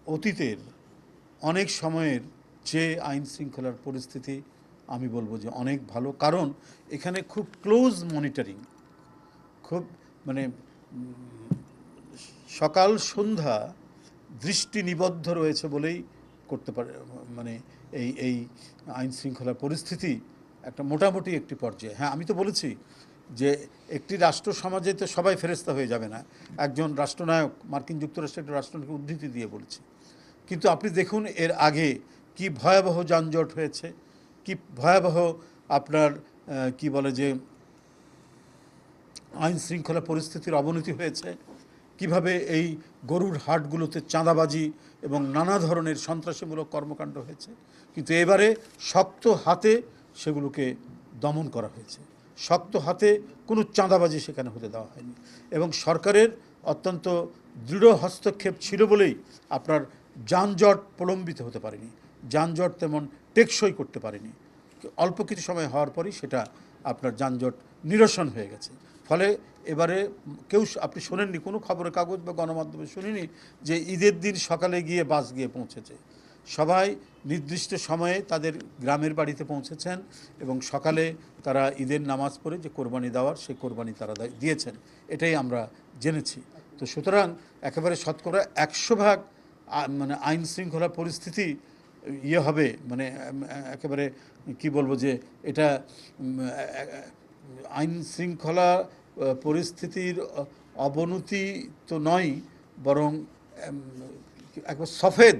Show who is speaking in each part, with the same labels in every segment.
Speaker 1: অতীতের অনেক সময়ের যে আইন শৃঙ্খলার পরিস্থিতি আমি বলবো যে অনেক ভালো, কারণ এখানে খুব ক্লোজ মনিটরিং, খুব মানে সকাল সন্ধ্যা দৃষ্টি নিবদ্ধ রয়েছে বলেই করতে পারে, মানে এই এই আইন শৃঙ্খলা পরিস্থিতি একটা মোটামুটি একটি পর্যায়ে। হ্যাঁ, আমি তো বলেছি যে একটি রাষ্ট্র সমাজে তো সবাই ফেরেস্তা হয়ে যাবে না। একজন রাষ্ট্রনায়ক, মার্কিন যুক্তরাষ্ট্রের একটা রাষ্ট্রনায়ককে উদ্ধৃতি দিয়ে বলেছি। কিন্তু আপনি দেখুন এর আগে কি ভয়াবহ যানজট হয়েছে, কি ভয়াবহ আপনার কি বলে যে আইন শৃঙ্খলা পরিস্থিতির অবনতি হয়েছে, কিভাবে এই গরুর হাটগুলোতে চাঁদাবাজি এবং নানা ধরনের সন্ত্রাসীমূলক কর্মকাণ্ড হয়েছে। কিন্তু এবারে শক্ত হাতে সেগুলোকে দমন করা হয়েছে, শক্ত হাতে কোনো চাঁদাবাজি সেখানে হতে দেওয়া হয়নি, এবং সরকারের অত্যন্ত দৃঢ় হস্তক্ষেপ ছিল বলেই আপনার যানজট প্রলম্বিত হতে পারেনি, যানজট তেমন টেকসই করতে পারেনি। অল্প কিছু সময় হওয়ার পরই সেটা আপনার যানজট নিরসন হয়ে গেছে। ফলে এবারে কেউ, আপনি শোনেননি কোনো খবরের কাগজ বা গণমাধ্যমে শুনিনি যে ঈদের দিন সকালে গিয়ে বাস গিয়ে পৌঁছেছে। সবাই নির্দিষ্ট সময়ে তাদের গ্রামের বাড়িতে পৌঁছেছেন এবং সকালে তারা ঈদের নামাজ পড়ে যে কোরবানি দেওয়ার সেই কোরবানি তারা দিয়েছেন, এটাই আমরা জেনেছি। তো সুতরাং একেবারে শতকরা 100% মানে আইন শৃঙ্খলা পরিস্থিতি ইয়ে হবে, মানে একেবারে কি বলবো যে এটা আইন শৃঙ্খলা পরিস্থিতির অবনতি তো নয়, বরং একবার সফেদ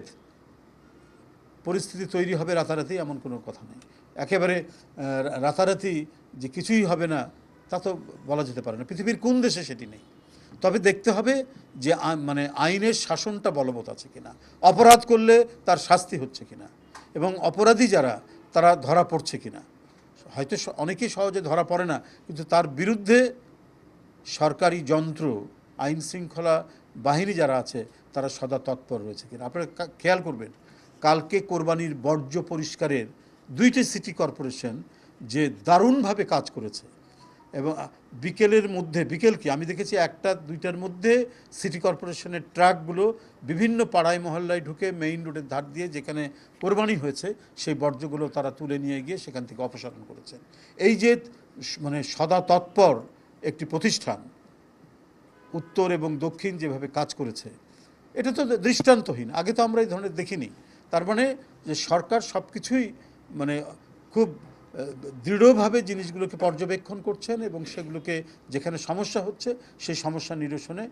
Speaker 1: পরিস্থিতি তৈরি হবে রাতারাতি, এমন কোনো কথা নেই। একেবারে রাতারাতি যে কিছুই হবে না তা তো বলা যেতে পারে না, পৃথিবীর কোন দেশে সেটি নেই। তবে দেখতে হবে যে মানে আইনের শাসনটা বলবৎ আছে কিনা, অপরাধ করলে তার শাস্তি হচ্ছে কিনা, এবং অপরাধী যারা তারা ধরা পড়ছে কিনা। হয়তো অনেকেই সহজে ধরা পড়ে না, কিন্তু তার বিরুদ্ধে সরকারি যন্ত্র, আইন শৃঙ্খলা বাহিনী যারা আছে তারা সদা তৎপর রয়েছে কিনা। আপনারা খেয়াল করবেন, কালকে কোরবানির বর্জ্য পরিষ্কারের 2টি সিটি কর্পোরেশন যে দারুণভাবে কাজ করেছে, এবং বিকেলের মধ্যে, বিকেল কি আমি দেখেছি 1টা 2টার মধ্যে সিটি কর্পোরেশনের ট্রাকগুলো বিভিন্ন পাড়ায় মহল্লায় ঢুকে মেইন রোডের ধার দিয়ে যেখানে কোরবানি হয়েছে সেই বর্জ্যগুলো তারা তুলে নিয়ে গিয়ে সেখান থেকে অপসারণ করেছেন। এই যে মানে সদা তৎপর একটি প্রতিষ্ঠান উত্তর এবং দক্ষিণ যেভাবে কাজ করেছে, এটা তো দৃষ্টান্তহীন, আগে তো আমরা এই ধরনের দেখিনি। তার মানে যে সরকার সব কিছুই মানে খুব দৃঢ়ভাবে জিনিসগুলোকে পর্যবেক্ষণ করছেন এবং সেগুলোকে যেখানে সমস্যা হচ্ছে সেই সমস্যা নিরসনে